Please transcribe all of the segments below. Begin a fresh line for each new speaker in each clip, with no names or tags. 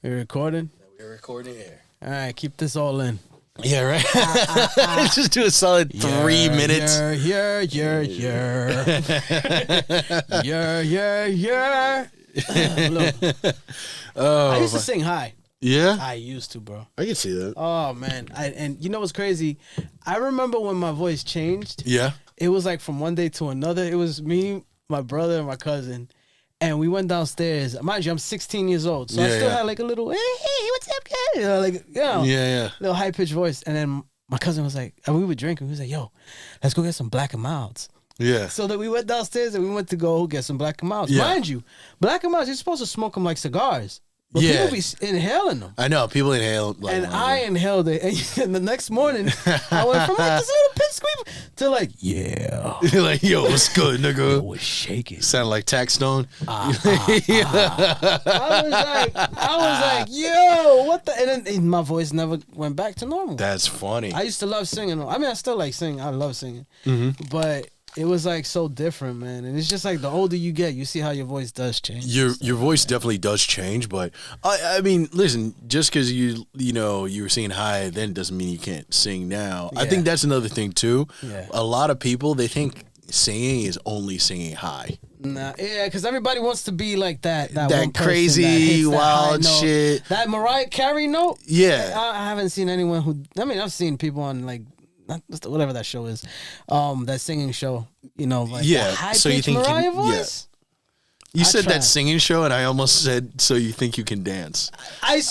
We're recording?
We're recording here.
All right, keep this all in.
Yeah, right? Just do a solid 3 minutes.
I used to sing high.
Yeah?
I used to, bro.
I can see that.
Oh, man. And you know what's crazy? I remember when my voice changed.
Yeah?
It was like from one day to another. It was me, my brother, and my cousin. And we went downstairs. Mind you, I'm 16 years old. So I still had like a little, hey, what's up, guys? Little high-pitched voice. And then my cousin was like, and we were drinking. He was like, yo, let's go get some Black and Milds.
Yeah.
So that we went downstairs and we went to go get some Black and Milds. Yeah. Mind you, Black and Milds, you're supposed to smoke them like cigars. But people be inhaling them.
I know. People inhale. Like,
and I inhaled it. And the next morning, I went from like this little pipsqueak to like, yeah.
You're like, yo, what's good, nigga?
It was shaking.
Sound like Tax Stone.
I was like, yo, what the? And then my voice never went back to normal.
That's funny.
I used to love singing. I mean, I still like singing. I love singing. Mm-hmm. But it was like so different, man. And it's just like the older you get, you see how your voice does change.
Your voice definitely does change, but I mean, listen, just because you were singing high then doesn't mean you can't sing now. Yeah. I think that's another thing too. Yeah. A lot of people, they think singing is only singing high.
Nah, yeah, because everybody wants to be like that one
crazy, wild shit.
That Mariah Carey note?
Yeah.
I haven't seen anyone who, I mean, I've seen people on like, whatever that show is, that singing show, like high
so you think
Mariah voice.
You said that singing show, and I almost said, "So you think you can dance?"
I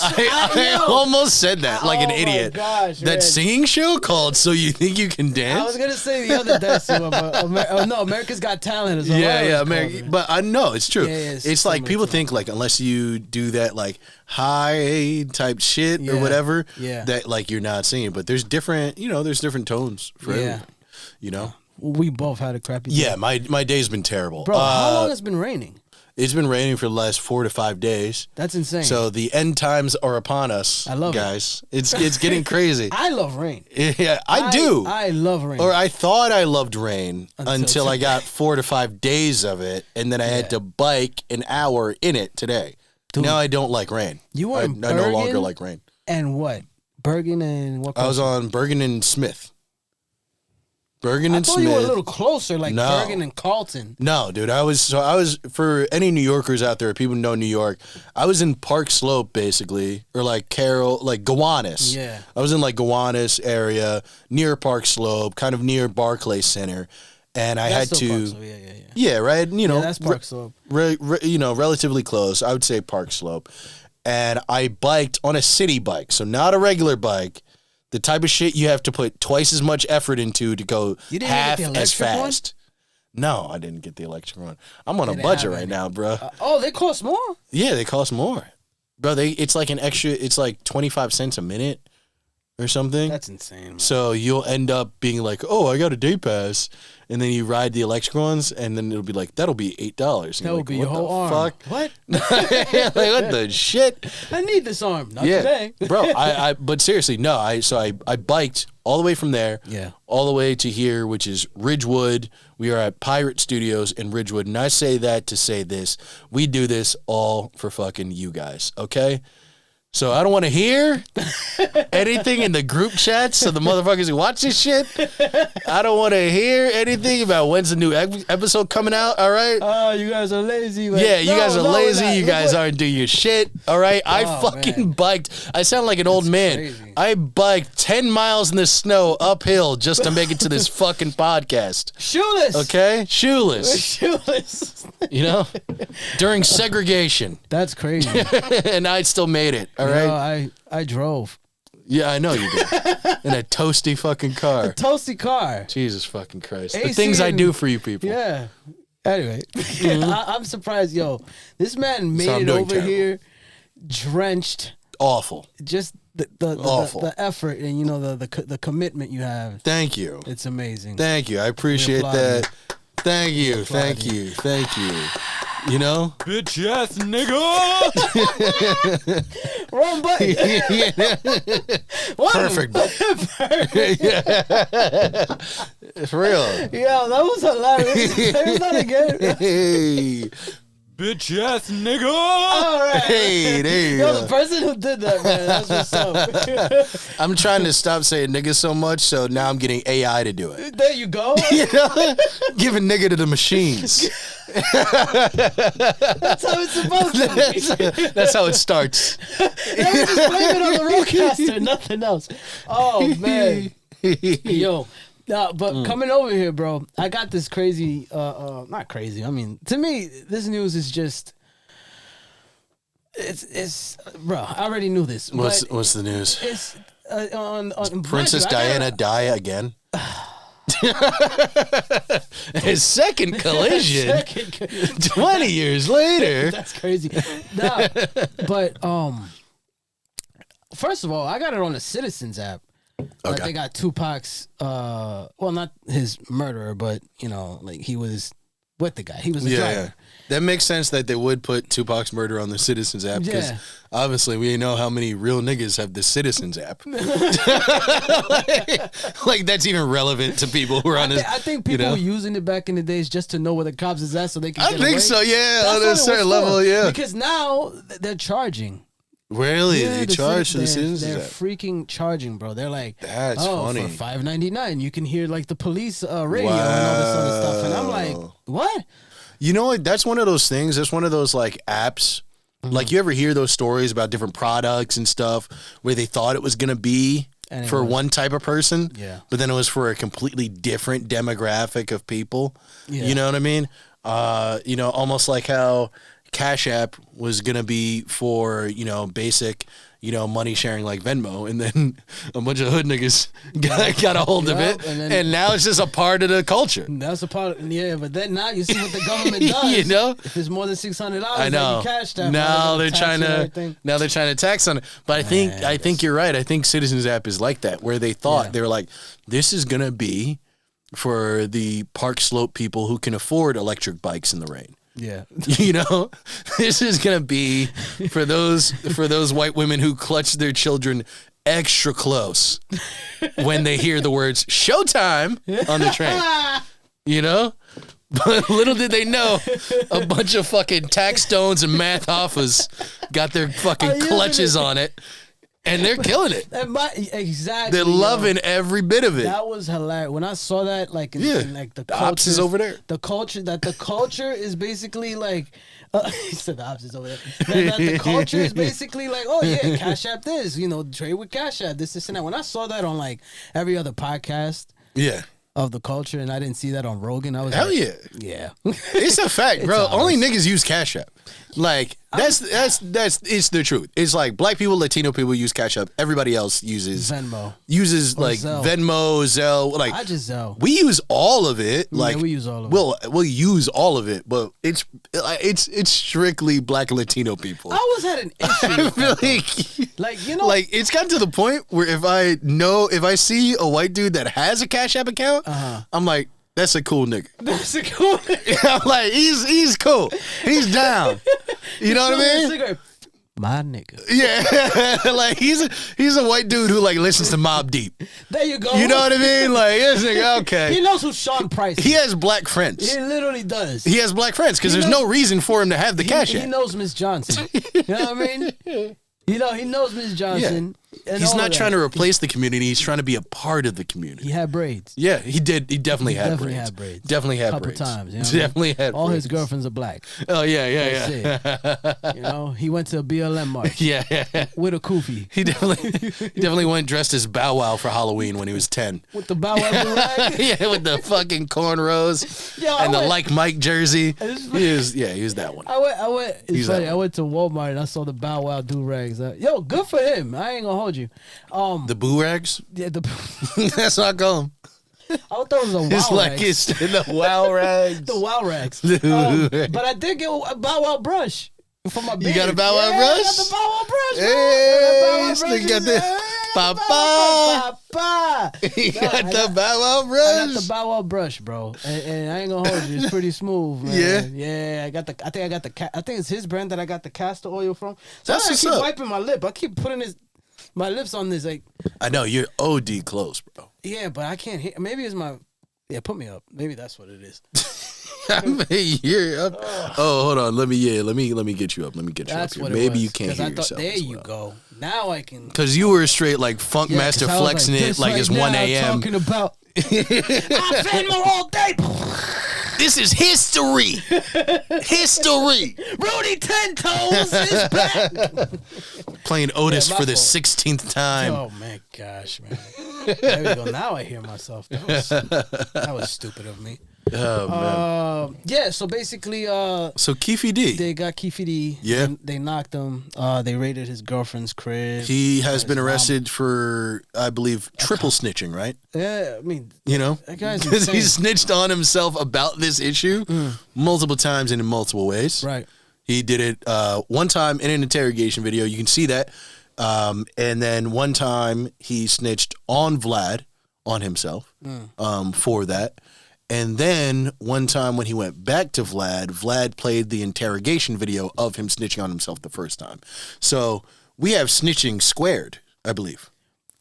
almost said that like an idiot.
Gosh,
that singing show called "So You Think You Can Dance."
I was gonna say the other dancing one, but America's Got Talent is.
Yeah, but I know it's true. Yeah, it's like people think like unless you do that like high type shit or whatever, that like you're not singing. But there's different, there's different tones for everyone.
We both had a crappy day.
Yeah, my day's been terrible.
Bro, how long has it been raining?
It's been raining for the last 4 to 5 days.
That's insane.
So the end times are upon us.
I love
guys. It's getting crazy.
I love rain.
Yeah, I do.
I love rain.
Or I thought I loved rain until I got 4 to 5 days of it, and then I had to bike an hour in it today. Dude, now I don't like rain.
You were
I no longer like rain.
And what? Bergen and what?
I was on Bergen and Smith. Bergen and Smith.
I thought you were a little closer, like Bergen and Carlton.
No, dude. I was for any New Yorkers out there, people who know New York, I was in Park Slope basically, or like Gowanus.
Yeah.
I was in like Gowanus area, near Park Slope, kind of near Barclays Center, and I had to.
Park Slope.
Yeah, right.
That's Park Slope.
Relatively close. I would say Park Slope, and I biked on a city bike, so not a regular bike. The type of shit you have to put twice as much effort into to go half as fast. One? No, I didn't get the electric one. I'm on a budget right now, bro.
They cost more?
Yeah, they cost more. Bro, it's like an extra, it's like 25 cents a minute or something.
That's insane, man.
So you'll end up being like, oh, I got a day pass. And then you ride the electric ones, and then it'll be like, that'll be $8.
That would be your whole arm.
Fuck?
What?
Like, what the shit?
I need this arm. Not today.
Bro, but seriously, no. I biked all the way from there, all the way to here, which is Ridgewood. We are at Pirate Studios in Ridgewood, and I say that to say this. We do this all for fucking you guys, okay? So I don't want to hear anything in the group chats so the motherfuckers who watch this shit. I don't want to hear anything about when's the new episode coming out, all right?
Oh, you guys are lazy.
Man. Yeah, you guys are lazy. You guys aren't doing your shit, all right? I fucking biked. I sound like an old man. Crazy. I biked 10 miles in the snow uphill just to make it to this fucking podcast.
Shoeless.
Okay? Shoeless.
Shoeless.
During segregation.
That's crazy.
And I still made it. All right.
I drove.
Yeah, I know you did. In a toasty fucking car.
A toasty car.
Jesus fucking Christ. The things I do for you people.
Yeah. Anyway, I'm surprised, this man made it over here drenched.
Awful.
Just the effort and the commitment you have.
Thank you.
It's amazing.
Thank you. I appreciate that. Thank you. Thank you.
Bitch ass nigga. Wrong button.
Perfect. For real.
Yeah, that was hilarious. Say that again.
Hey. bitch ass nigga.
All right.
Hey, there you go.
The person who did that, man, that's what's up.
I'm trying to stop saying nigga so much, so now I'm getting AI to do it.
There you go.
You know? Giving nigga to the machines.
That's how it's supposed to be.
That's how it starts.
Let me just blame it on the roadcaster, nothing else. Oh, man. Yo. But coming over here, bro, I got this crazy, not crazy. I mean, to me, this news is just, it's bro, I already knew this.
What's the news?
It's on
Princess Diana die again? His second collision. 20 years later.
That's crazy. Nah, but first of all, I got it on the Citizens app. Like they got 2Pac's, well, not his murderer, but like he was with the guy. He was a driver. Yeah.
That makes sense that they would put 2Pac's murder on the Citizens app because obviously we know how many real niggas have the Citizens app. like that's even relevant to people who are on this.
I think people were using it back in the days just to know where the cops is at so they can get away.
I think so, yeah. That's on a certain level, yeah.
Because now they're charging.
Really? They charge for the Citizens
They're
app?
freaking charging, bro. They're like,
that's funny.
For $5.99, you can hear like the police radio and all this other stuff. And I'm like, what?
You know what? That's one of those things. That's one of those like apps. Mm-hmm. Like you ever hear those stories about different products and stuff where they thought it was going to be for one type of person, but then it was for a completely different demographic of people. Yeah. You know what I mean? Almost like how Cash App was going to be for, basic, money sharing like Venmo. And then a bunch of hood niggas got a hold of it. And now it's just a part of the culture.
That's a part of, but then now you see what the government does. If it's more than $600,
I know.
Cash App.
Now they're trying to tax on it. But I think you're right. I think Citizens app is like that, where they thought they were like, this is going to be for the Park Slope people who can afford electric bikes in the rain.
Yeah.
This is going to be for those white women who clutch their children extra close when they hear the words showtime on the train. But little did they know, a bunch of fucking tax stones and math hoffas got their fucking clutches on it. And they're killing it.
Exactly.
They're loving every bit of it.
That was hilarious. When I saw that, like, in like the
ops is over there.
The culture is basically like, he said the ops is over there. That the culture is basically like, oh yeah, Cash App this, trade with Cash App, this and that. When I saw that on like every other podcast, of the culture, and I didn't see that on Rogan, I was
hell
like,
yeah. It's a fact, bro. Only niggas use Cash App. Like that's it's the truth. It's like black people, Latino people use Cash App. Everybody else uses
Venmo.
Uses or like Zelle. Venmo, Zelle. Like
I just Zelle.
We use all of it. Like
we use all of it.
We'll use all of it, but it's strictly black and Latino people.
I always had an issue with that,
like it's gotten to the point where if I see a white dude that has a Cash App account, I'm like, that's a cool nigga.
That's a cool nigga.
I'm like, he's cool. He's down. You know what I mean?
My nigga.
Yeah. Like he's a white dude who like listens to Mobb Deep.
There you go.
You know what I mean? Like this nigga, okay.
He knows who Sean Price is.
He has black friends.
He literally does.
He has black friends because there's no reason for him to have the Cash App.
He knows Miss Johnson. You know what I mean? He knows Miss Johnson.
Yeah. He's not trying to replace the community. He's trying to be a part of the community.
He had braids.
Yeah, he did. He definitely had braids. Definitely had
couple
braids.
Times.
Definitely had
all
braids.
His girlfriends are black.
Oh, yeah.
He went to a BLM march.
Yeah.
With a kufi.
He definitely went dressed as Bow Wow for Halloween when he was 10.
With the Bow Wow do-rag?
Yeah, with the fucking cornrows and the Like Mike jersey. He was that one.
I went to Walmart and I saw the Bow Wow do-rags. Yo, good for him. I ain't gonna hold you.
The boo rags?
Yeah,
that's what I call them.
I thought it was a wow
it's like rags. It's the wow rags.
The wow rags. But I did get a Bow Wow brush for my beard.
You got a Bow Wow brush?
I got the Bow Wow brush.
Hey, got the Papa. You got the Bow Wow brush.
I got the Bow Wow brush, bro. And I ain't gonna hold you. It's pretty smooth, man. Yeah. I think it's his brand that I got the castor oil from. So I keep wiping my lip. I keep putting my lips on this, like.
I know you're OD close, bro.
Yeah, but I can't hear. Maybe it's my Yeah, put me up. Maybe that's what it is.
You're up. Oh, hold on. Let me get you up. Let me get you
that's
up here.
what
Maybe
was,
you can't hear yourself.
There you go. Now I can.
Because you were straight like Funk Master flexing it like it's 1 a.m.
Talking about. I Venmo all day.
This is history. History.
Rudy Ten Toes is back.
Playing Otis for the 16th time.
Oh my gosh, man. There we go. Now I hear myself. That was stupid of me.
Oh man.
Yeah. So basically,
so Keefe D.
They got Keefe D.
Yeah.
They knocked him. They raided his girlfriend's crib.
He has been arrested for, I believe, triple snitching, right?
Yeah. I mean,
that guy's because he snitched on himself about this issue multiple times and in multiple ways.
Right.
He did it one time in an interrogation video. You can see that. And then one time he snitched on Vlad, on himself, for that. And then one time when he went back to Vlad played the interrogation video of him snitching on himself the first time. So we have snitching squared, I believe.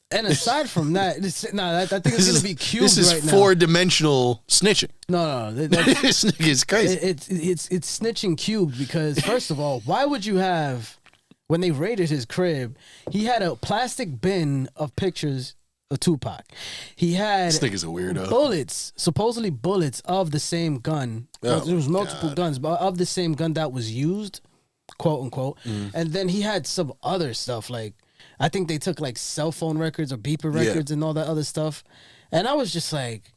And aside from that, I think it's going to be cubed right now.
This is 4-dimensional snitching.
No.
This nigga is crazy.
It's snitching cubed because, first of all, why would you have, when they raided his crib, he had a plastic bin of pictures of 2Pac. He had
this nigga's a weirdo.
Bullets, supposedly bullets of the same gun. There was multiple guns, but of the same gun that was used, quote unquote. And then he had some other stuff, like I think they took like cell phone records or beeper records and all that other stuff. And I was just like,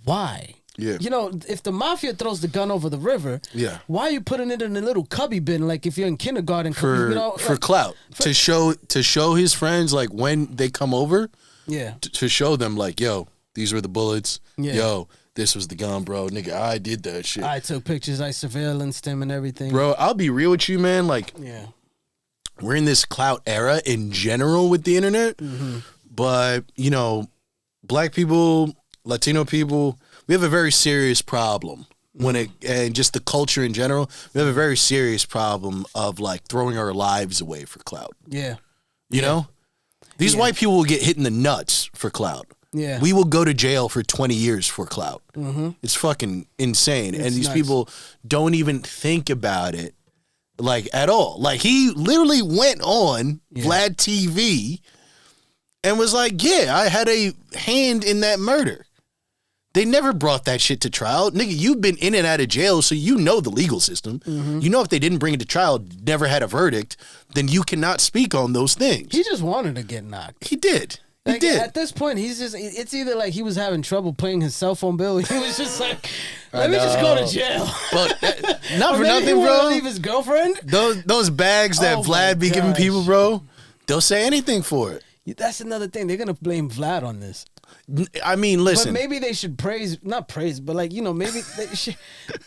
why?
Yeah.
You know, if the mafia throws the gun over the river, why are you putting it in a little cubby bin like if you're in kindergarten?
For clout. To show his friends like when they come over.
Yeah.
To show them like, yo, these were the bullets. Yeah. Yo, this was the gun, bro. Nigga, I did that shit.
I took pictures, I surveillanced him and everything.
Bro, I'll be real with you, man. Like, we're in this clout era in general with the internet. But, you know, black people, Latino people, we have a very serious problem and just the culture in general. We have a very serious problem of like throwing our lives away for clout.
Yeah.
You know? These white people will get hit in the nuts for clout.
Yeah.
We will go to jail for 20 years for clout. It's fucking insane. And these people don't even think about it like at all. Like he literally went on Vlad TV and was like, yeah, I had a hand in that murder. They never brought that shit to trial. Nigga, you've been in and out of jail, so you know the legal system. You know if they didn't bring it to trial, never had a verdict, then you cannot speak on those things.
He just wanted to get knocked.
He did.
Like, he did. At this point, it's either like he was having trouble paying his cell phone bill. He was just like, let me just go to jail.
But not for nothing, bro. He
wanted to leave his girlfriend.
Those bags that Vlad be giving people, bro, they'll say anything for it.
That's another thing. They're going to blame Vlad on this.
I mean, listen.
But maybe they should not praise, but like, you know, maybe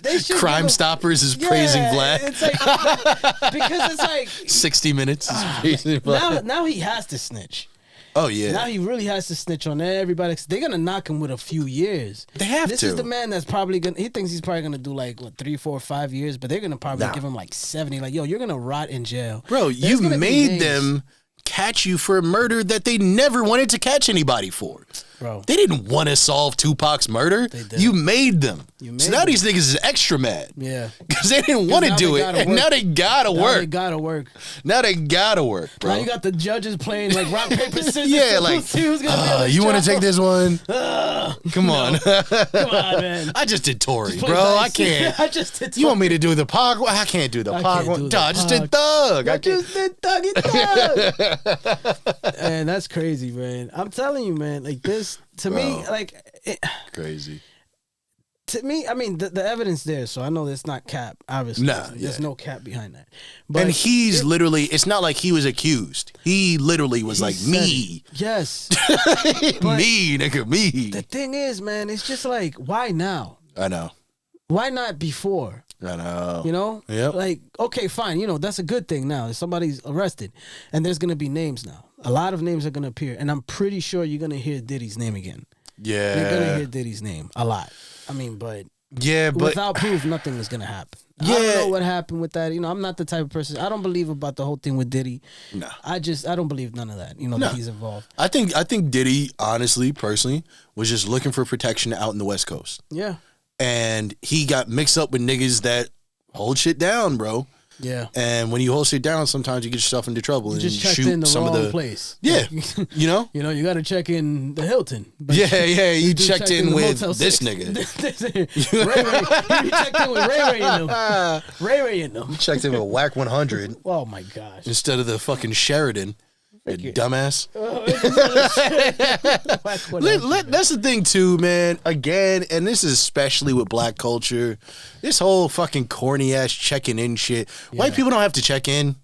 they should
Crime Stoppers is praising Vlad.
It's like, because it's like
60 Minutes is praising Vlad.
Now he has to snitch.
Oh, yeah.
Now he really has to snitch on everybody. They're going to knock him with a few years.
They have
This is the man that's probably going to, he thinks he's probably going to do like, 3, 4, 5 years, but they're going to probably give him like 70. Like, yo, you're going to rot in jail.
Bro, you made them catch you for a murder that they never wanted to catch anybody for.
Bro.
They didn't want to solve 2Pac's murder. You made them. So now these niggas is extra mad.
Yeah.
Because they didn't want to do it. And now they gotta work. Now they gotta work, bro.
Now you got the judges playing like rock, paper, scissors.
Yeah, like, you want to take this one? Come on.
Come on, man.
I just did Tory, bro. I can't.
I just did Tory.
You want me to do the Pac one? I can't do the Pac one. I just did Thug.
I just did Thuggy Thug. And that's crazy, man. I'm telling you, man. Like this. To me, like...
crazy.
To me, I mean, the evidence there, so I know it's not cap, obviously. There's no cap behind that. But
and he's literally... It's not like he was accused. He literally was like, me.
Yes.
Me, nigga, me.
The thing is, man, it's just like, why now?
I know.
Why not before?
I know.
You know?
Yep.
Like, okay, fine. You know, that's a good thing now. Somebody's arrested. And there's going to be names now. A lot of names are going to appear. And I'm pretty sure you're going to hear Diddy's name again.
Yeah.
You're going to hear Diddy's name a lot. I mean, but
Yeah, but
without proof, nothing was gonna happen. Yeah. I don't know what happened with that. I'm not the type of person. I don't believe about the whole thing with Diddy.
No.
I don't believe none of that. That he's involved.
I think Diddy, honestly, personally, was just looking for protection out in the West Coast.
Yeah.
And he got mixed up with niggas that hold shit down, bro.
Yeah.
And when you hold shit down, sometimes you get yourself into trouble.
You just checked in the wrong place.
Yeah.
You got to check in the Hilton.
Yeah. You checked in with this nigga.
Ray. You checked in with Ray. Ray,
You checked in with Whack 100.
Oh my gosh.
Instead of the fucking Sheridan. You dumbass. That's the thing too, man. Again, and this is especially with black culture, this whole fucking corny ass checking in shit. Yeah. White people don't have to check in.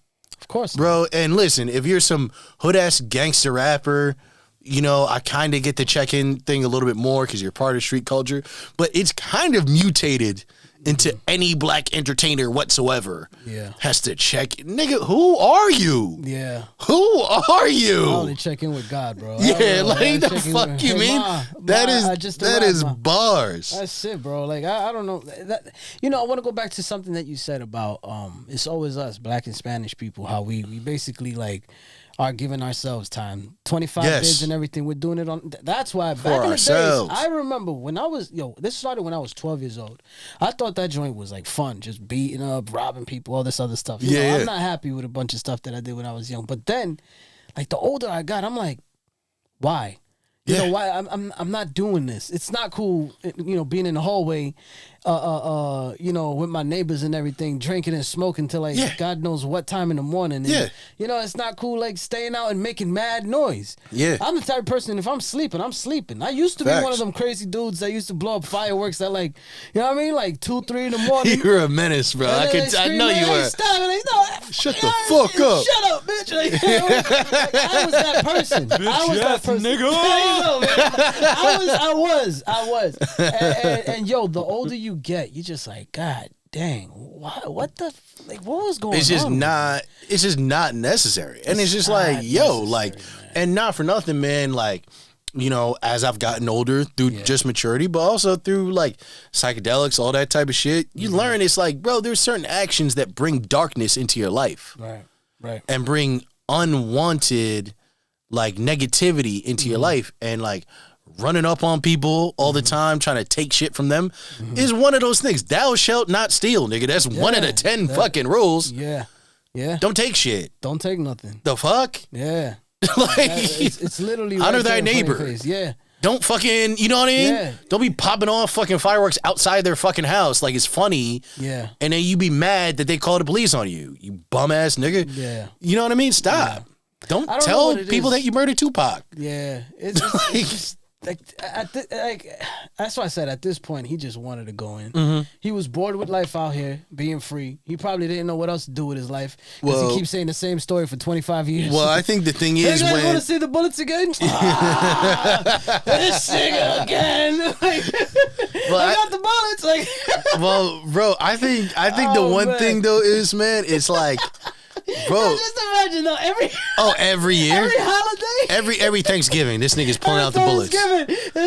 Of course.
Bro, and listen, if you're some hood ass gangster rapper, I kind of get the check in thing a little bit more because you're part of street culture, but it's kind of mutated into any black entertainer whatsoever.
Yeah.
Has to check. Nigga, who are you?
Yeah.
Who are you?
I only check in with God, bro.
Yeah, like the fuck you mean? That is bars.
That's it, bro. Like I don't know. I want to go back to something that you said about it's always us, black and Spanish people, how we basically like are giving ourselves time. 25 bids and everything. We're doing it on. That's why back in the days, I remember when I was, this started when I was 12 years old. I thought that joint was like fun, just beating up, robbing people, all this other stuff. I'm not happy with a bunch of stuff that I did when I was young. But then, like the older I got, I'm like, why? Why I'm not doing this. It's not cool, being in the hallway, with my neighbors and everything, drinking and smoking till like God knows what time in the morning. And, it's not cool like staying out and making mad noise.
Yeah.
I'm the type of person, if I'm sleeping, I'm sleeping. I used to be one of them crazy dudes that used to blow up fireworks at like, like 2, 3 in the morning.
You were a menace, bro. I know you were.
Stop it.
Shut the fuck up.
Shut up, bitch. I was that person. I was that person. Nigga. I was. And the older you get, you just like, God dang, what the, like, what was going on?
It's just not necessary. And it's just like, man. And not for nothing, man, like, as I've gotten older through just maturity, but also through like psychedelics, all that type of shit, you learn it's like, bro, there's certain actions that bring darkness into your life.
Right.
And bring unwanted like negativity into your life, and like running up on people all the time, trying to take shit from them is one of those things. Thou shalt not steal, nigga. That's one of the 10 fucking rules.
Yeah.
Don't take shit.
Don't take nothing.
The fuck?
Yeah.
Like,
it's literally
honor thy neighbor.
Yeah.
Don't fucking, you know what I mean?
Yeah.
Don't be popping off fucking fireworks outside their fucking house like it's funny.
Yeah.
And then you be mad that they call the police on you. You bum ass nigga.
Yeah.
You know what I mean? Stop.
Yeah.
Don't tell people that you murdered Tupac.
Yeah. It's just like that's why I said at this point he just wanted to go in. He was bored with life out here, being free. He probably didn't know what else to do with his life because he keeps saying the same story for 25 years.
Well, I think the thing is,
hey, guys want to see the bullets again? This nigga again. I got the bullets. Like,
well, bro, I think the one thing though is, man, it's like. Bro,
just imagine though,
every year,
every holiday,
every Thanksgiving, this nigga's pulling out the bullets.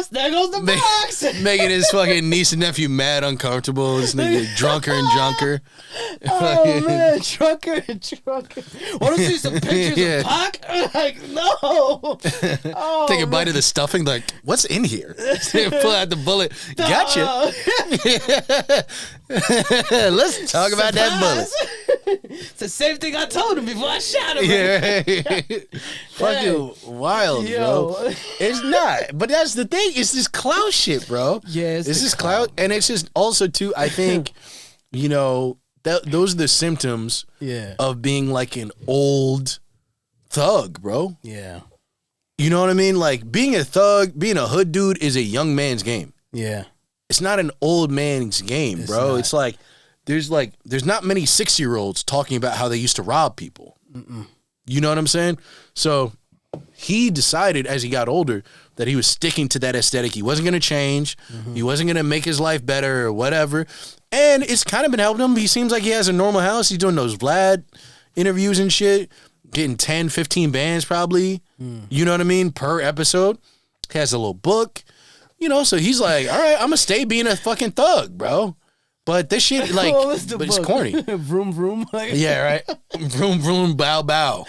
There goes the box,
making his fucking niece and nephew mad uncomfortable. This nigga drunker and drunker.
Oh man, drunker and drunker. Want to see some pictures of Pac? Like, no. Oh,
take a bite of the stuffing. Like, what's in here? Pull out the bullet. Gotcha. Let's talk about that bullet.
It's the same thing I told him before I shot him.
Yeah. Fucking wild, bro. It's not. But that's the thing. It's this clout shit, bro.
Yeah,
it's this clout. And it's just also, too, I think, those are the symptoms of being like an old thug, bro.
Yeah.
You know what I mean? Like, being a thug, being a hood dude is a young man's game.
Yeah.
It's not an old man's game, bro. It's like there's not many 6-year-olds talking about how they used to rob people. You know what I'm saying? So he decided as he got older that he was sticking to that aesthetic. He wasn't going to change. He wasn't going to make his life better or whatever. And it's kind of been helping him. He seems like he has a normal house. He's doing those Vlad interviews and shit, getting 10, 15 bands probably. You know what I mean? Per episode. He has a little book. You know, so he's like, all right, I'm gonna stay being a fucking thug, bro. But this shit, like, but it's corny.
Vroom, vroom. Like.
Yeah, right. Vroom, vroom, bow, bow.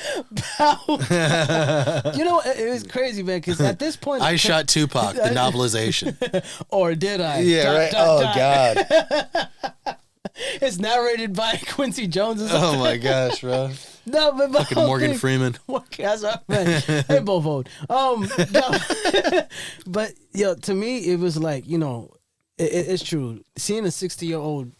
Bow. You know, it was crazy, man, because at this point...
I shot 2Pac, the novelization.
Or did I?
Yeah, right. God.
It's narrated by Quincy Jones.
Oh, my gosh, bro.
No, but
fucking Morgan Freeman.
That's right, man. They both old. No. But, yo, to me, it was like, you know... It's true. Seeing a 60-year-old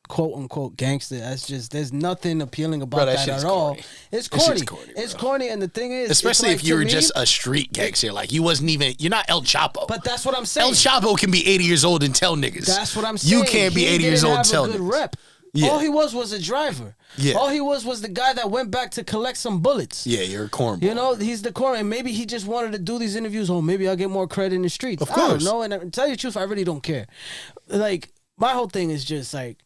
quote unquote gangster, that's just, there's nothing appealing about that at all. It's corny. It's corny, and the thing is,
especially if you were just a street gangster, like you're not El Chapo.
But that's what I'm saying.
El Chapo can be 80 years old and tell niggas.
That's what I'm saying.
You can't be 80 years old and tell niggas.
Rep. Yeah. All he was a driver. Yeah. All he was the guy that went back to collect some bullets.
Yeah, you're a cornball.
You know, he's the corn, and maybe he just wanted to do these interviews. Oh, maybe I'll get more credit in the streets.
Of course.
I don't know, and to tell you the truth, I really don't care. Like, my whole thing is just like,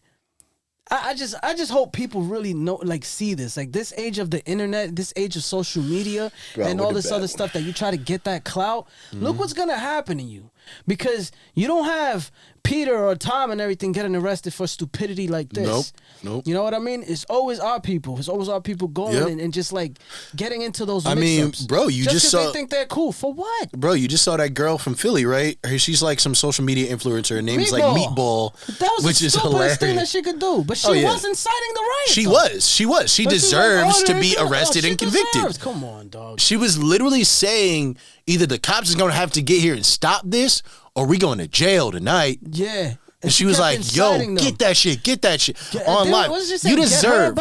I just hope people really know, like, see this. Like, this age of the internet, this age of social media, and all this other stuff that you try to get that clout, look what's going to happen to you. Because you don't have Peter or Tom and everything getting arrested for stupidity like this.
Nope.
You know what I mean? It's always our people. It's always our people going and just like getting into those mix-ups.
Bro, you just saw...
they think they're cool. For what?
Bro, you just saw that girl from Philly, right? She's like some social media influencer. Her name's like Meatball,
that was
which
the
is
stupidest
hilarious
thing that she could do. But she wasn't citing the riot.
She was. She deserves to be arrested and convicted.
Come on, dog.
She was literally saying either the cops is going to have to get here and stop this, or we going to jail tonight.
Yeah.
And she was like, yo, get that shit on live. You deserve.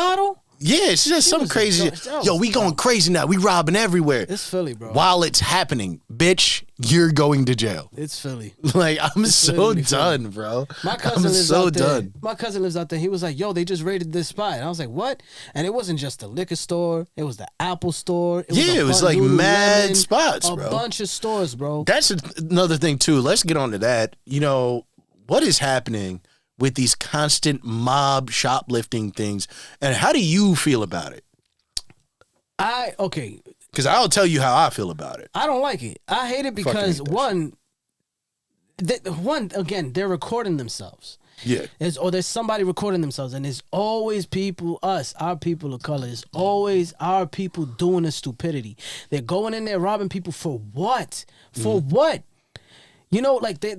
Yeah, she said something crazy. Yo, we going crazy now. We robbing everywhere.
It's Philly, bro.
While it's happening, bitch, you're going to jail.
It's Philly.
Like, I'm so done, bro.
My cousin lives out there. My cousin lives out there. He was like, yo, they just raided this spot. And I was like, what? And it wasn't just the liquor store. It was the Apple store.
It was like mad spots, bro.
A bunch of stores, bro.
That's another thing, too. Let's get on to that. You know, what is happening with these constant mob shoplifting things, and how do you feel about it? Because I'll tell you how I feel about it.
I don't like it. I hate it because one, again, they're recording themselves.
Yeah.
There's somebody recording themselves, and there's always people, our people of color, it's always our people doing the stupidity. They're going in there robbing people for what? For what? You know, like they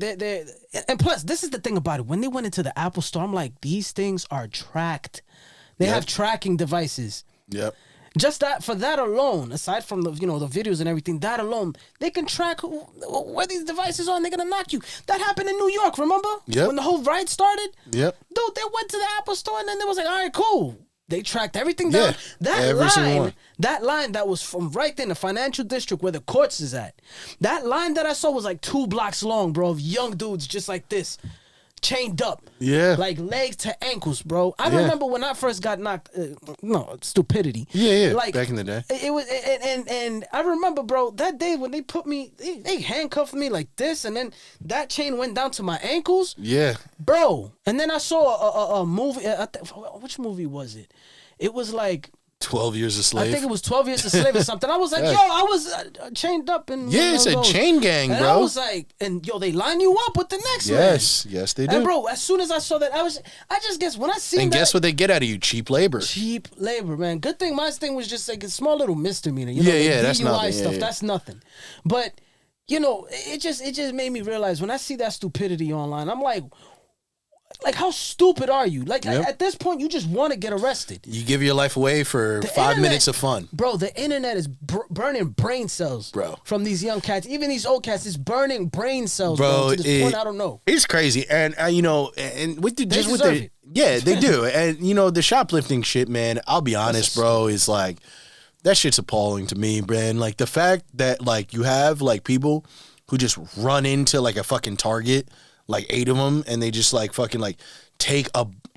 and plus, this is the thing about it. When they went into the Apple store, I'm like, these things are tracked. They have tracking devices.
Yep.
Just that, for that alone, aside from the, you know, the videos and everything, that alone, they can track where these devices are, and they're gonna knock you. That happened in New York, remember?
Yep.
When the whole riot started?
Yep.
Dude, they went to the Apple store, and then they was like, all right, cool. They tracked everything down. That line that was from right there in the financial district where the courts is at. That line that I saw was like 2 blocks long, bro, of young dudes just like this, chained up.
Yeah.
Like legs to ankles, bro. I remember when I first got knocked, stupidity.
Yeah.
Like,
back in the day.
It was, and I remember, bro, that day when they put me, they handcuffed me like this, and then that chain went down to my ankles.
Yeah.
Bro. And then I saw a movie, which movie was it? It was like
12 Years a Slave.
I think it was 12 Years a Slave or something. I was like, yo, I was chained up. And
it's a chain gang,
and
bro.
I was like, and yo, they line you up with the next man.
Yes, they do.
And bro, as soon as I saw that, I just guess when I seen
and guess what they get out of you? Cheap labor.
Cheap labor, man. Good thing my thing was just like a small little misdemeanor. You
know, that's nothing.
Stuff, that's nothing. But, you know, it just made me realize when I see that stupidity online, I'm like, how stupid are you? Like, at this point, you just want to get arrested.
You give your life away for 5 minutes of fun.
Bro, the internet is burning brain cells,
bro,
from these young cats. Even these old cats, it's burning brain cells, bro. To this point, I don't know.
It's crazy. And, you know, and with the...
They deserve it.
Yeah, they do. And, you know, the shoplifting shit, man, I'll be honest, bro, is like... That shit's appalling to me, man. Like, the fact that, like, you have, like, people who just run into, like, a fucking Target... like 8 of them, and they just like fucking like take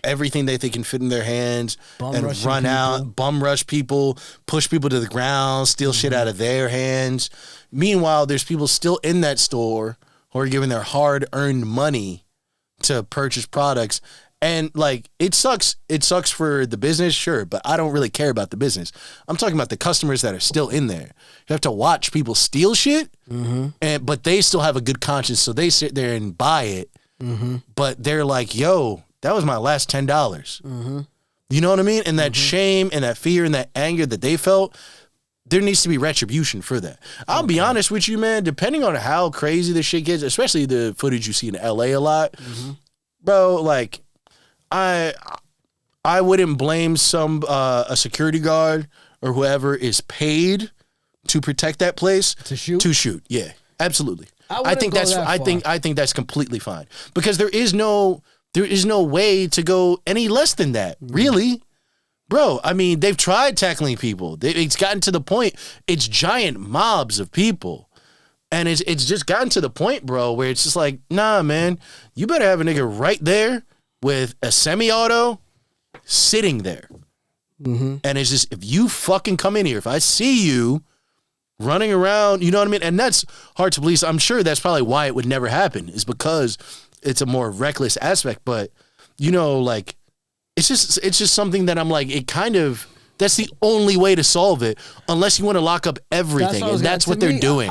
everything that they can fit in their hands and run out, bum rush people, push people to the ground, steal shit out of their hands. Meanwhile, there's people still in that store who are giving their hard-earned money to purchase products, And like, it sucks. It sucks for the business, sure, but I don't really care about the business. I'm talking about the customers that are still in there. You have to watch people steal shit, but they still have a good conscience, so they sit there and buy it. But they're like, yo, that was my last $10. You know what I mean? And that shame and that fear and that anger that they felt, there needs to be retribution for that. I'll be honest with you, man, depending on how crazy this shit gets, especially the footage you see in LA a lot, bro, like, I wouldn't blame a security guard or whoever is paid to protect that place
to shoot.
Yeah, absolutely. I think that's completely fine, because there is no way to go any less than that, really. Bro, I mean, they've tried tackling people. It's gotten to the point, it's giant mobs of people. And it's just gotten to the point, bro, where it's just like, nah, man, you better have a nigga right there with a semi-auto sitting there. And it's just, if you fucking come in here, if I see you running around, you know what I mean? And that's hard to police. I'm sure that's probably why it would never happen, is because it's a more reckless aspect. But, you know, like, it's just something that I'm like, it kind of, that's the only way to solve it, unless you want to lock up everything, and that's what they're doing.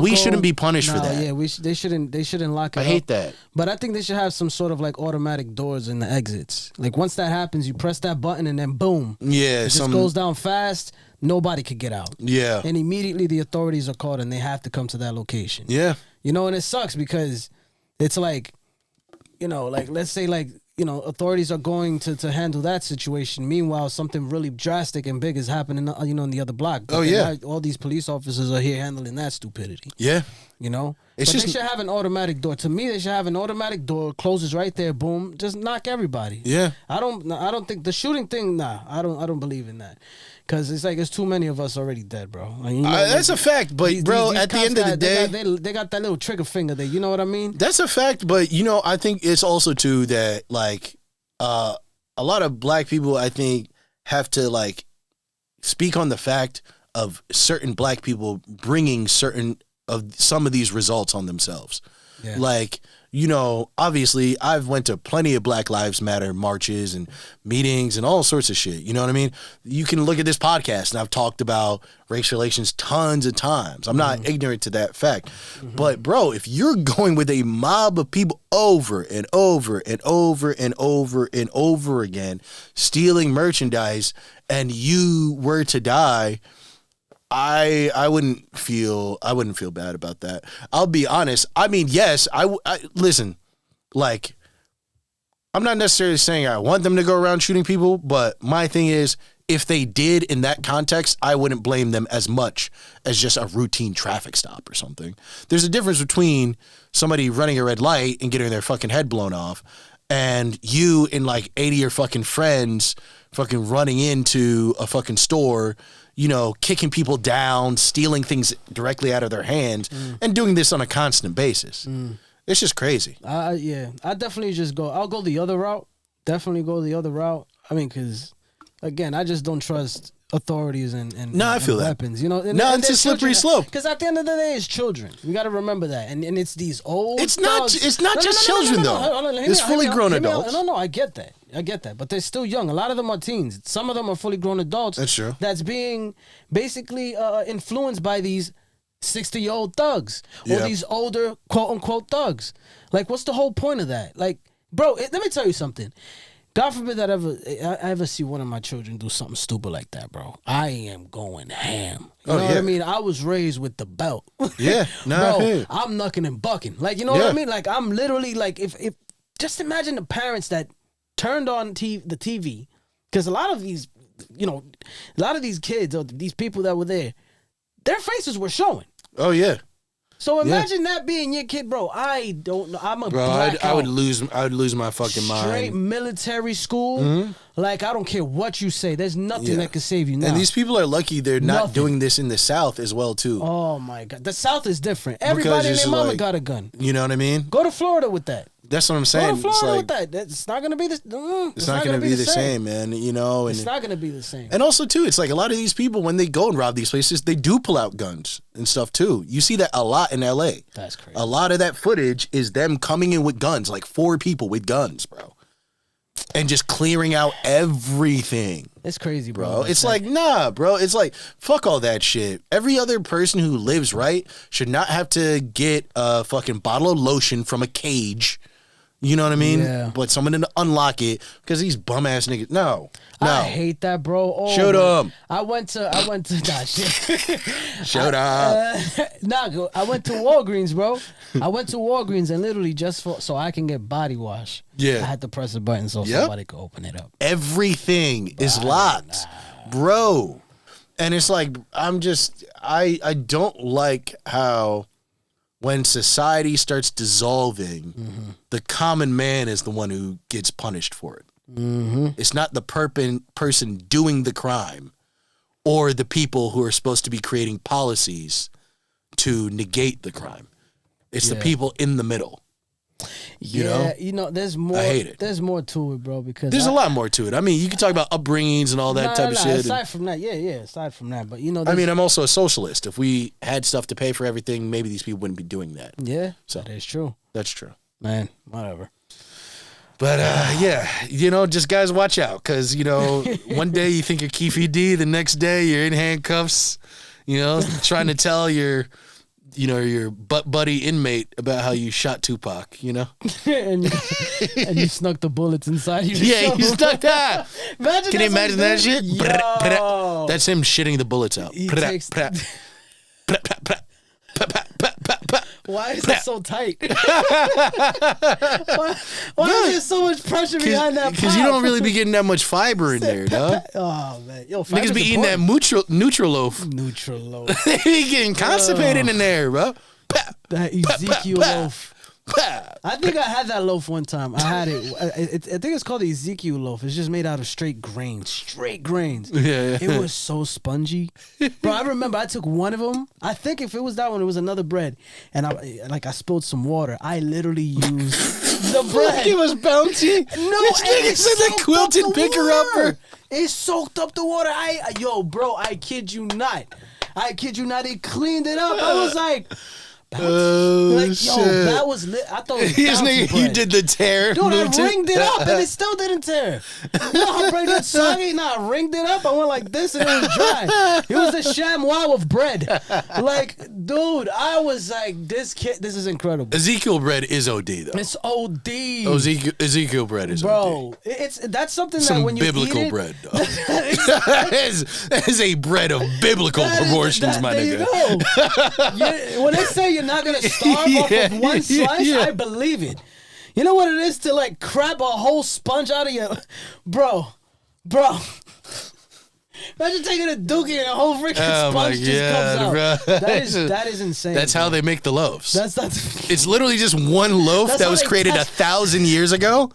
We shouldn't be punished for that.
Yeah, they shouldn't lock it up.
I hate that.
But I think they should have some sort of like automatic doors in the exits. Like, once that happens, you press that button and then boom.
Yeah,
it just goes down fast. Nobody could get out.
Yeah.
And immediately the authorities are called and they have to come to that location.
Yeah.
You know, and it sucks because it's like, you know, like, let's say, like, you know, authorities are going to handle that situation. Meanwhile, something really drastic and big is happening, you know, in the other block. But all these police officers are here handling that stupidity. Yeah. You know? They should have an automatic door. To me, they should have an automatic door, closes right there, boom, just knock everybody. Yeah. I don't think the shooting thing, I don't believe in that. Because it's like, there's too many of us already dead, bro. You know,
that's a fact, but these at the end of the day,
they got that little trigger finger there. You know what I mean?
That's a fact, but you know, I think it's also too that like a lot of black people, I think, have to like speak on the fact of certain black people bringing some of these results on themselves. Yeah. Like, you know, obviously I've went to plenty of Black Lives Matter marches and meetings and all sorts of shit. You know what I mean? You can look at this podcast and I've talked about race relations tons of times. I'm not ignorant to that fact. But bro, if you're going with a mob of people over and over and over and over and over again, stealing merchandise, and you were to die, I wouldn't feel bad about that. I'll be honest. I mean, yes, I listen, like, I'm not necessarily saying I want them to go around shooting people, but my thing is, if they did in that context, I wouldn't blame them as much as just a routine traffic stop or something. There's a difference between somebody running a red light and getting their fucking head blown off, and you and like 80 of your fucking friends fucking running into a fucking store, you know, kicking people down, stealing things directly out of their hands, and doing this on a constant basis. It's just crazy.
Yeah, I definitely I'll go the other route. Definitely go the other route. I mean, because, again, I just don't trust authorities and
I feel
weapons.
That.
You know,
it's a slippery slope.
Because at the end of the day, it's children. We got to remember that, and it's these old.
It's not just children though. It's fully grown adults.
No, I get that, but they're still young. A lot of them are teens. Some of them are fully grown adults.
That's true.
That's being basically influenced by these 60-year-old thugs or these older quote unquote thugs. Like, what's the whole point of that? Like, bro, let me tell you something. God forbid that I ever see one of my children do something stupid like that, bro. I am going ham. You know what I mean? I was raised with the belt.
Yeah,
bro. I'm knucking and bucking. Like, you know what I mean? Like, I'm literally like, if just imagine the parents that turned on the TV, because a lot of these kids or these people that were there, their faces were showing.
Oh yeah.
So imagine that being your kid, bro. I don't know. I'm a blackout.
I would lose my fucking mind.
Straight military school. Like, I don't care what you say. There's nothing that can save you now.
And these people are lucky they're not doing this in the South as well too.
Oh my God, the South is different. Everybody and their mama got a gun.
You know what I mean?
Go to Florida with that.
That's what I'm saying.
Go to Florida with that. It's not gonna be the.
It's not gonna be the same, man. You know, and
it's not gonna be the same.
And also too, it's like a lot of these people, when they go and rob these places, they do pull out guns and stuff too. You see that a lot in LA.
That's crazy.
A lot of that footage is them coming in with guns, like 4 people with guns, bro. and just clearing out everything.
It's crazy, bro.
It's like, nah, bro. It's like, fuck all that shit. Every other person who lives right should not have to get a fucking bottle of lotion from a cage. You know what I mean?
Yeah.
But someone to unlock it because these bum ass niggas. No.
I hate that, bro. Oh,
shoot them.
I went to nah, shit.
Shut up.
I went to Walgreens, bro. I went to Walgreens and literally just so I can get body wash.
Yeah.
I had to press a button so somebody could open it up.
Everything is locked, bro. And it's like, I don't like how when society starts dissolving, the common man is the one who gets punished for it. Mm-hmm. It's not the person doing the crime or the people who are supposed to be creating policies to negate the crime. It's the people in the middle. You know,
there's more.
I hate it.
There's more to it, bro. Because
there's a lot more to it. I mean, you can talk about upbringings and all that type of shit.
Aside from that, aside from that, but
I'm also a socialist. If we had stuff to pay for everything, maybe these people wouldn't be doing that.
Yeah,
so
that is true.
That's true,
man. Whatever.
But just guys, watch out, because one day you think you're Keefe D, the next day you're in handcuffs, trying to tell your butt buddy inmate about how you shot 2Pac, and
you snuck the bullets inside you.
Yeah, you snuck that. Can you imagine that shit?
Yo.
That's him shitting the bullets out.
Why is it so tight? Why is there so much pressure behind that?
Because you don't really be getting that much fiber in there, dog.
Oh man,
niggas be eating that neutral loaf.
Neutral loaf.
They be getting constipated in there, bro.
That Ezekiel loaf. I think I had that loaf one time. I had it. I think it's called the Ezekiel loaf. It's just made out of straight grains. Yeah. It was so spongy, bro. I remember I took one of them. I think if it was that one, it was another bread, and I spilled some water. I literally used the bread.
It was bouncy.
No,
it's like a quilted picker upper.
It soaked up the water. I kid you not. It cleaned it up. I was like.
Shit.
That was lit. I thought it was bouncy bread.
You did the tear.
Dude, I ringed it up and it still didn't tear. You know how bread gets soggy? I ringed it up. I went like this and it was dry. It was a ShamWow of bread. Like, dude, I was like, this is incredible.
Ezekiel bread is OD though.
It's OD.
Ezekiel bread is
OD. Bro, that's something that when you
biblical
eat it,
bread. That is a bread of biblical proportions, my nigga.
When they say you're not gonna starve off of one slice, I believe it. You know what it is to like crap a whole sponge out of your bro. Imagine taking a dookie and a whole freaking sponge just comes out. Bro. That is insane.
That's how they make the loaves.
That's not.
It's literally just one loaf that was created 1,000 years ago.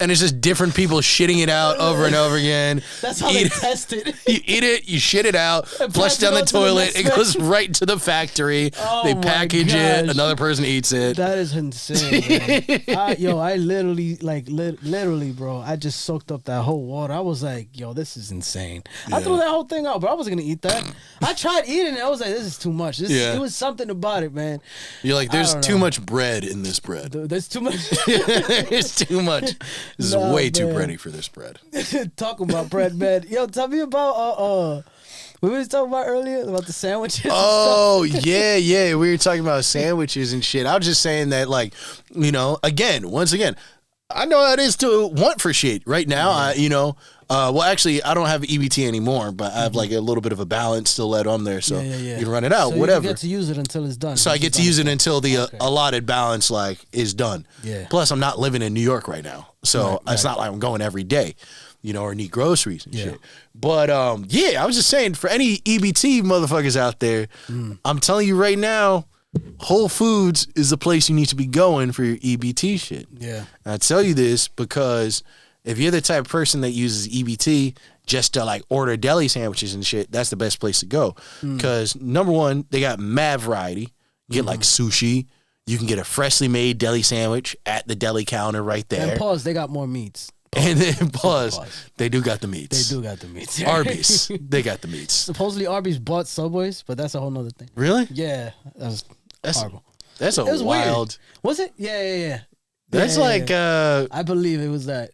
And it's just different people shitting it out over and over again.
That's how they test it.
You eat it, you shit it out, flush down the toilet, it goes right to the factory. They package it, another person eats it.
That is insane, man. I literally, bro, I just soaked up that whole water. I was like, this is insane. Yeah. I threw that whole thing out, bro. I wasn't going to eat that. I tried eating it. I was like, this is too much. It was something about it, man.
You're like, there's too much bread in this bread.
There's too much.
It's too much. This is way too bready for this bread.
Talking about bread, man. Tell me about we were talking about earlier about the sandwiches.
Oh, yeah. We were talking about sandwiches and shit. I was just saying that, like, once again, I know how it is to want for shit right now. Well, actually, I don't have EBT anymore, but I have like a little bit of a balance still left on there, so you can run it out,
so
whatever.
You get to use it until it's done.
So I get to use it until the allotted balance is done.
Yeah.
Plus, I'm not living in New York right now, so it's not like I'm going every day, or need groceries and shit. But I was just saying, for any EBT motherfuckers out there, I'm telling you right now, Whole Foods is the place you need to be going for your EBT shit.
Yeah.
And I tell you this because if you're the type of person that uses EBT just to like order deli sandwiches and shit, that's the best place to go. Because number one, they got mad variety. You get like sushi. You can get a freshly made deli sandwich at the deli counter right there.
And pause, they got more meats.
And then pause, they do got the meats. Arby's, they got the meats.
Supposedly Arby's bought Subways, but that's a whole nother thing.
Really?
Yeah. That's horrible.
That's wild.
Weird. Was it? Yeah.
That's I
believe it was that.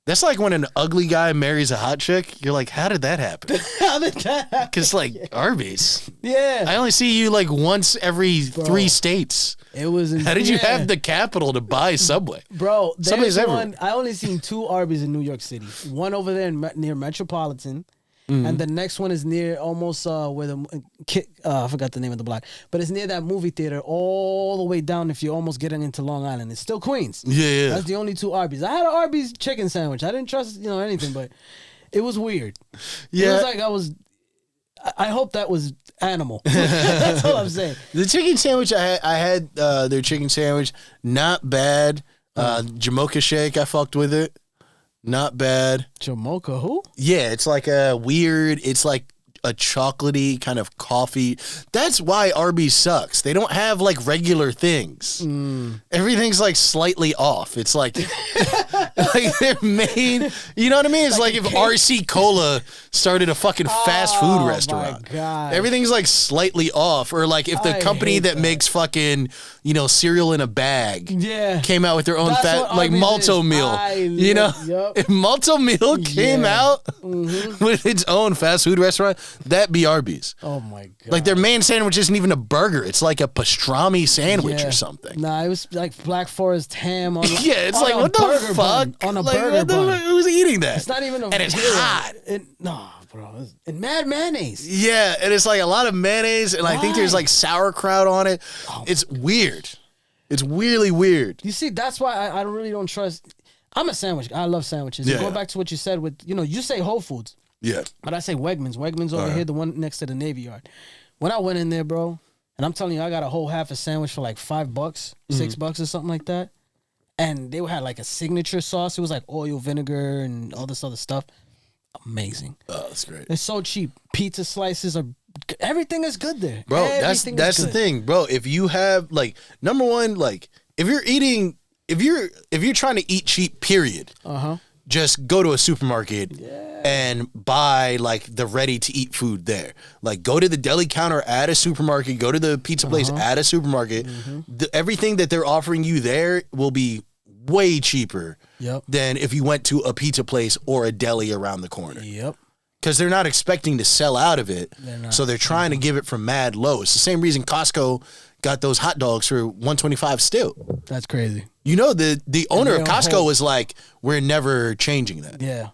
That's like when an ugly guy marries a hot chick. You're like, how did that happen?
How did that happen?
Because like Arby's.
Yeah.
I only see you like once every 3 states.
It was.
How did you have the capital to buy Subway?
Bro,
Subway's
one. I only seen 2 Arby's in New York City. One over there near Metropolitan. And the next one is near almost where I forgot the name of the block, but it's near that movie theater all the way down if you're almost getting into Long Island. It's still Queens.
Yeah.
That's the only 2 Arby's. I had an Arby's chicken sandwich. I didn't trust anything, but it was weird. Yeah. It was like I hope that was animal. That's all I'm saying.
The chicken sandwich, I had their chicken sandwich. Not bad. Jamocha shake, I fucked with it. Not bad.
Jamocha who?
Yeah, it's like it's like a chocolatey kind of coffee. That's why Arby's sucks. They don't have like regular things. Everything's like slightly off. It's like, like they're made, you know what I mean? It's like if RC Cola started a fucking fast food restaurant.
My God.
Everything's like slightly off. Or like if the company that makes fucking, cereal in a bag came out with their own like Malto meal. If Malto meal came out with its own fast food restaurant, that'd be Arby's.
Oh my God.
Like their main sandwich isn't even a burger. It's like a pastrami sandwich or something.
Nah, it was like Black Forest ham on
it's like, what the fuck?
On a burger bun.
Who's eating that?
It's not even
and it's hot.
No, bro. And mad mayonnaise.
Yeah, and it's like a lot of mayonnaise, and I think there's like sauerkraut on it. It's weird. It's really weird.
You see, that's why I really don't trust. I'm a sandwich. I love sandwiches. Yeah. Going back to what you said with, you say Whole Foods.
Yeah.
But I say Wegmans. Wegmans over here, the one next to the Navy Yard. When I went in there, bro, and I'm telling you, I got a whole half a sandwich for like $5, $6 or something like that. And they had like a signature sauce. It was like oil, vinegar, and all this other stuff. Amazing.
Oh, that's great.
It's so cheap. Pizza slices everything is good there.
Bro, that's the thing, bro. If you have like, number one, like if you're trying to eat cheap, period. Just go to a supermarket and buy like the ready to eat food there. Like go to the deli counter at a supermarket, go to the pizza place at a supermarket. Everything that they're offering you there will be way cheaper than if you went to a pizza place or a deli around the corner. Because they're not expecting to sell out of it. So they're trying to give it from mad low. It's the same reason Costco got those hot dogs for $125 still.
That's crazy.
The owner of Costco was like, we're never changing that.
Yeah.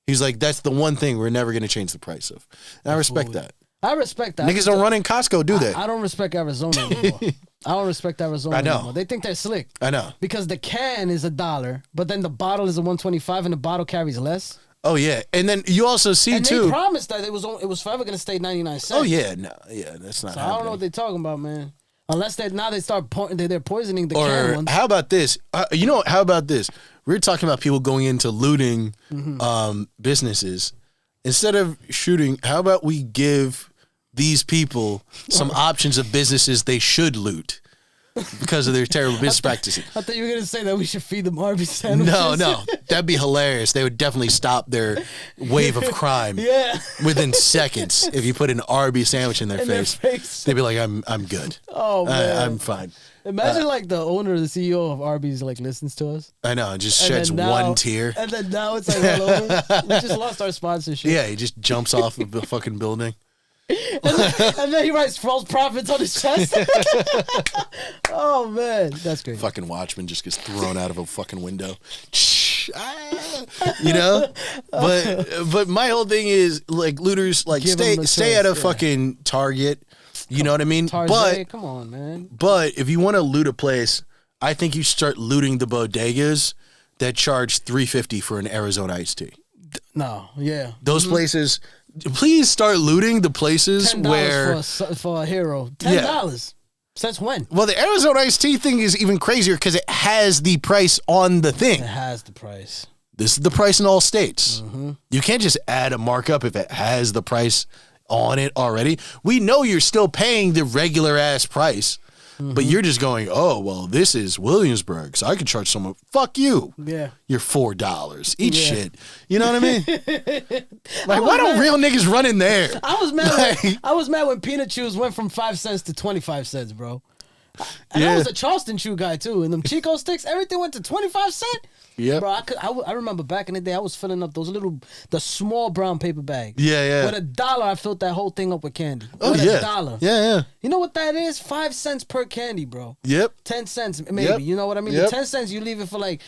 He's like, that's the one thing we're never going to change the price of. And I respect that.
I respect that.
Niggas don't run in Costco, do they?
I don't respect Arizona anymore. I don't respect Arizona anymore. They think they're slick.
I know.
Because the can is $1, but then the bottle is a $125 and the bottle carries less.
Oh yeah, and then you also see
and
too.
They promised that it was forever going to stay 99 cents.
Oh yeah, that's not.
So I don't know what they're talking about, man. Unless they start they're poisoning the can ones.
How about this? How about this? We're talking about people going into looting businesses. Instead of shooting, how about we give these people some options of businesses they should loot because of their terrible business practices?
I thought you were going to say that we should feed them Arby's sandwiches.
No. That'd be hilarious. They would definitely stop their wave of crime within seconds if you put an Arby sandwich in their face. They'd be like, I'm good.
Oh, man.
I'm fine.
Imagine like the owner or the CEO of Arby's like listens to us.
I know, and just sheds one tear.
And then now it's like all over. We just lost our sponsorship.
Yeah, he just jumps off of the fucking building.
and then he writes false profits on his chest. Oh man, that's great.
Fucking Watchman just gets thrown out of a fucking window. But my whole thing is like looters, like stay at a fucking Target. You know what I mean?
But come on, man.
But if you want to loot a place, I think you start looting the bodegas that charge $3.50 for an Arizona iced tea.
No, yeah,
those places. Please start looting the places where
for a hero $10. Since when?
Well, the Arizona iced tea thing is even crazier because it has the price on the thing.
It has the price.
This is the price in all states. You can't just add a markup if it has the price on it already. We know you're still paying the regular ass price, but you're just going, oh, well, this is Williamsburg, so I could charge someone. Fuck you.
Yeah.
You're $4. Eat shit. You know what I mean? Like, why don't real niggas run in there?
I was mad. I was mad when peanut chews went from 5 cents to 25 cents, bro. And I was a Charleston Chew guy too. And them Chico sticks, everything went to 25 cents.
Yeah,
bro. I remember back in the day, I was filling up the small brown paper bags.
Yeah.
With $1, I filled that whole thing up with candy.
Oh,
with
yeah.
$1.
Yeah.
You know what that is? 5 cents per candy, bro.
Yep.
10 cents, maybe.
Yep.
You know what I mean?
Yep.
The 10 cents, you leave it for 2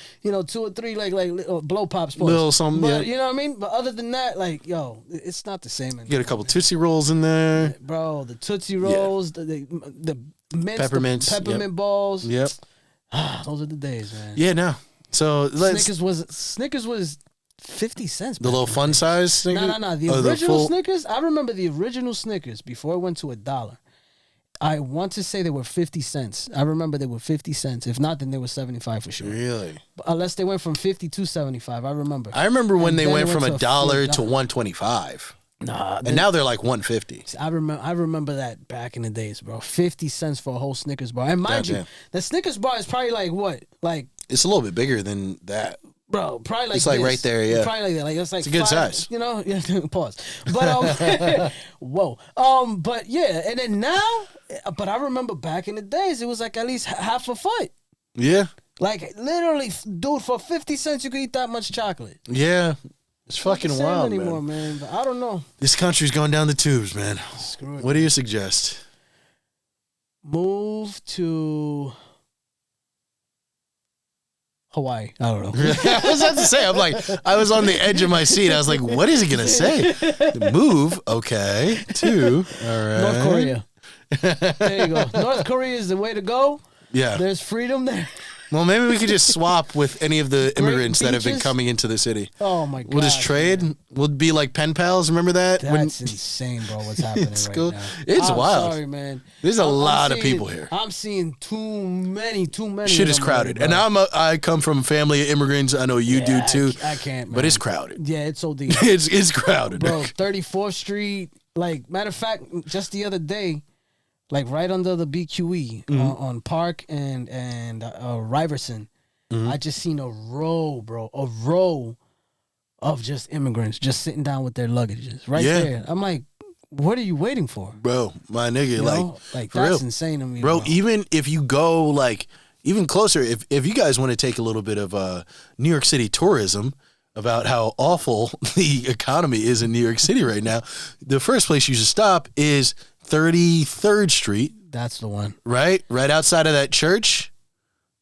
or 3 blow pops.
Little something,
but, you know what I mean? But other than that, it's not the same anymore.
Get a couple Tootsie Rolls in there.
Bro, the Tootsie Rolls, the mints,
peppermints,
the peppermint balls.
Yep.
Those are the days, man.
Yeah, no. So
Snickers was 50 cents.
The little fun size Snickers?
No. The original Snickers, I remember the original Snickers before it went to $1. I want to say they were 50 cents. I remember they were 50 cents. If not, then they were 75 for sure.
Really?
Unless they went from 50 to 75. I remember.
I remember when they went from $1 to $1.25.
Nah,
and now they're like $1.50.
I remember that back in the days, bro. 50 cents for a whole Snickers bar. And mind you, the Snickers bar is probably like what? Like
it's a little bit bigger than that.
Bro, probably like
it's like
this.
right there, yeah.
Probably like that. Like it's like
it's a good size.
You know, pause. But whoa. But yeah, and then now, but I remember back in the days, it was like at least half a foot.
Yeah.
Like literally, dude, for 50 cents you could eat that much chocolate.
Yeah. It's fucking wild,
anymore, man. But I don't know.
This country's going down the tubes, man.
Screw it.
What do you suggest?
Move to Hawaii. I don't know.
I was about to say, I was on the edge of my seat. I was like, what is he going to say? Move, okay, to, all right.
North Korea. There you go. North Korea is the way to go.
Yeah.
There's freedom there.
Well, maybe we could just swap with any of the immigrants that have been coming into the city.
Oh, my God.
We'll just trade. Man. We'll be like pen pals. Remember that?
That's insane, bro, what's happening right now.
It's wild.
Sorry, man.
There's a lot of people here.
I'm seeing too many.
Shit is crowded. And I come from a family of immigrants. I know you do, too.
I can't, man.
But it's crowded.
Yeah, it's so deep.
It's crowded.
Bro, 34th Street. Like, matter of fact, just the other day, like right under the BQE on Park and Riverson, I just seen a row of just immigrants just sitting down with their luggages right there. I'm like, what are you waiting for?
Bro, my nigga,
like that's insane to me.
Bro, even if you go even closer, if you guys want to take a little bit of New York City tourism about how awful the economy is in New York City right now, the first place you should stop is 33rd Street.
That's the one.
Right outside of that church.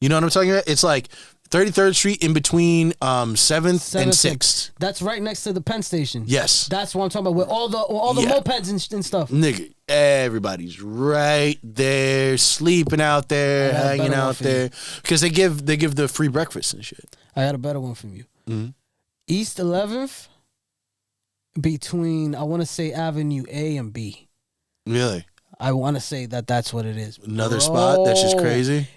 You know what I'm talking about? It's like 33rd Street in between 7th and 6th.
That's right next to the Penn Station.
Yes.
That's what I'm talking about, with all the mopeds and stuff.
Nigga, everybody's right there, sleeping out there, hanging out there. Because they give the free breakfast and shit.
I got a better one from you.
Mm-hmm.
East 11th between, I want to say, Avenue A and B.
Really?
I want to say that's what it is.
Another spot that's just crazy?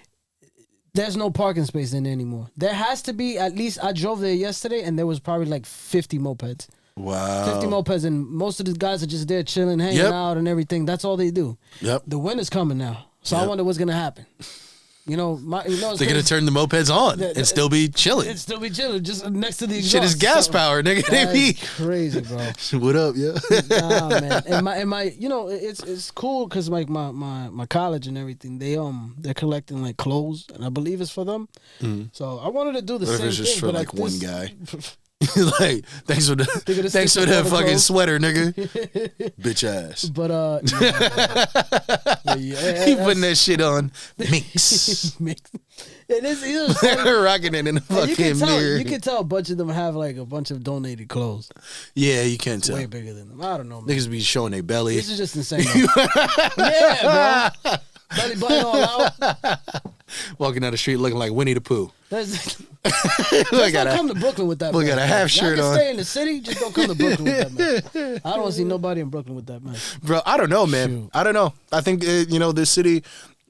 There's no parking space in there anymore. There has to be, at least I drove there yesterday and there was probably like 50 mopeds.
Wow.
50 mopeds, and most of the guys are just there chilling, hanging out and everything. That's all they do.
Yep.
The winter's coming now. So I wonder what's going to happen. You know, they're
going to turn the mopeds on and still be chilling.
And still be chilling, just next to the exhaust.
Shit is gas power, nigga.
That's crazy, bro.
What up, yeah?
Nah, man. And my you know, it's cool because like my college and everything, they're collecting like clothes, and I believe it's for them. Mm. So I wanted to do the same thing.
If it's just for like one guy. Like, thanks for that fucking sweater, nigga. Bitch ass.
But
he putting that shit on. Mix.
It is
rocking it in the fucking mirror.
You can tell a bunch of them have like a bunch of donated clothes.
Yeah, you can tell.
Way bigger than them. I don't know, man.
Niggas be showing their belly.
This is just insane. Yeah, bro. Belly button all out.
Walking down the street looking like Winnie the Pooh.
Just don't come to Brooklyn with that.
We got a half shirt on.
Stay in the city. Just don't come to Brooklyn with that, man. I don't want to see nobody in Brooklyn with that, man.
Bro, I don't know, man. Shoot. I don't know. I think this city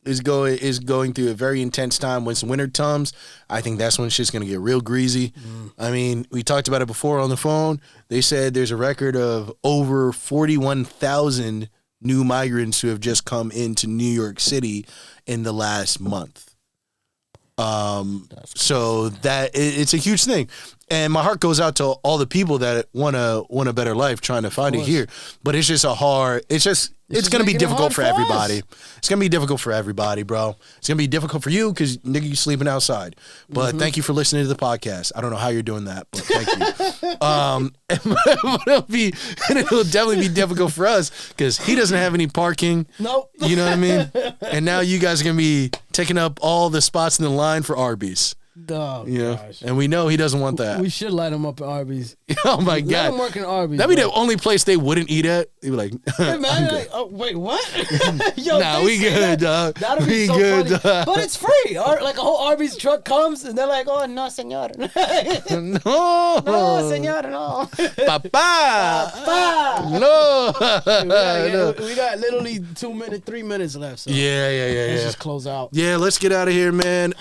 is going through a very intense time. When winter comes, I think that's when shit's gonna get real greasy. I mean, we talked about it before on the phone. They said there's a record of over 41,000 new migrants who have just come into New York City in the last month. So that it's a huge thing, and my heart goes out to all the people that want a better life, trying to find it here. But it's just It's going to be difficult for everybody. It's going to be difficult for everybody, bro. It's going to be difficult for you because, nigga, you sleeping outside. But thank you for listening to the podcast. I don't know how you're doing that, but thank you. It'll definitely be difficult for us because he doesn't have any parking.
Nope.
You know what I mean? And now you guys are going to be taking up all the spots in the line for Arby's.
Oh, gosh.
And we know he doesn't want that.
We should light him up at Arby's.
Oh, my God.
Let him work in Arby's.
That'd be the only place they wouldn't eat at. They'd be like,
hey, man, like, oh, wait, what? Yo,
nah, we good, dog.
That'd be so good, funny. But it's free. Like a whole Arby's truck comes, and they're like, oh, no, senor. No, senor, no.
Papa. No.
We got literally 3 minutes left. So
yeah.
Let's just close out.
Yeah, let's get out of here, man.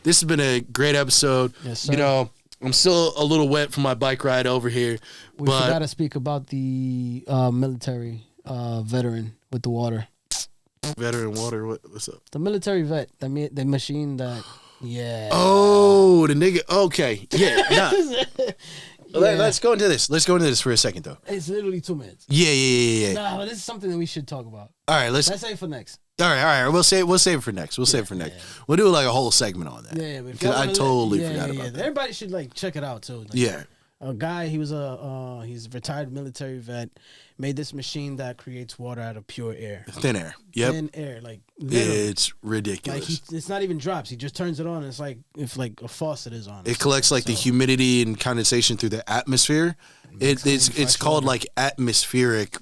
This has been a great episode.
Yes, sir.
You know, I'm still a little wet from my bike ride over here.
We forgot to speak about the military veteran with the water.
Veteran water, what's up?
The military vet, the machine that, yeah.
Oh, the nigga, okay. Yeah, nah. Let's go into this. Let's go into this for a second, though.
It's literally 2 minutes.
Yeah.
Nah, but this is something that we should talk about.
All right, let's
say it for next.
All right. We'll save it for next. Save it for next. We'll do like a whole segment on that.
Yeah,
because I totally forgot about that.
Everybody should like check it out too. Like, a guy, he's a retired military vet, made this machine that creates water out of pure air.
Thin air. Yep.
Thin air, like literally.
It's ridiculous.
Like it's not even drops. He just turns it on. And it's like if like a faucet is on.
It collects like the humidity and condensation through the atmosphere. It's called like atmospheric,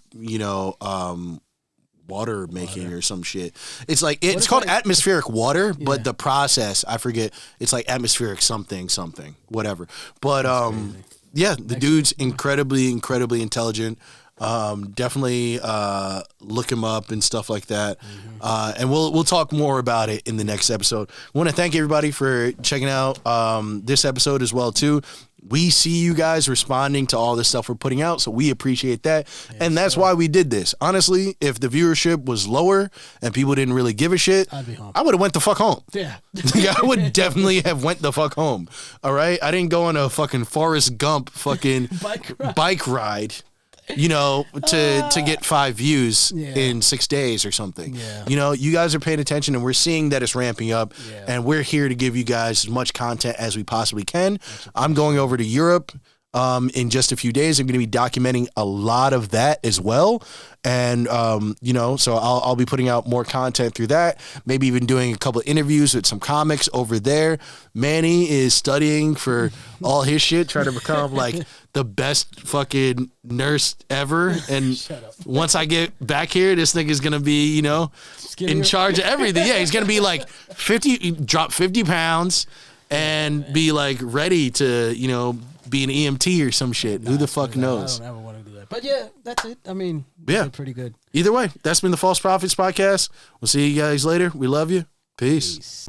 water making or some shit. It's like it's called atmospheric water, but the process, I forget. It's like atmospheric something, whatever. But the dude's incredibly intelligent. Definitely look him up and stuff like that. And we'll talk more about it in the next episode. I want to thank everybody for checking out this episode as well too. We see you guys responding to all the stuff we're putting out, so we appreciate that. Yes, and that's why we did this. Honestly, if the viewership was lower and people didn't really give a shit,
I'd be home.
I would have went the fuck home.
Yeah.
I would definitely have went the fuck home. All right? I didn't go on a fucking Forrest Gump fucking bike ride. To get 5 views in 6 days or something. Yeah. You guys are paying attention and we're seeing that it's ramping up and we're here to give you guys as much content as we possibly can. I'm going over to Europe in just a few days. I'm going to be documenting a lot of that as well. And, so I'll be putting out more content through that, maybe even doing a couple of interviews with some comics over there. Manny is studying for all his shit, trying to become like the best fucking nurse ever. And once I get back here, this nigga's going to be, in charge of everything. Yeah, he's going to be like drop 50 pounds and be like ready to, be an EMT or some shit. Who the fuck knows?
I don't ever want to do that. But yeah, that's it. I mean, did pretty good.
Either way, that's been the False Prophets podcast. We'll see you guys later. We love you. Peace.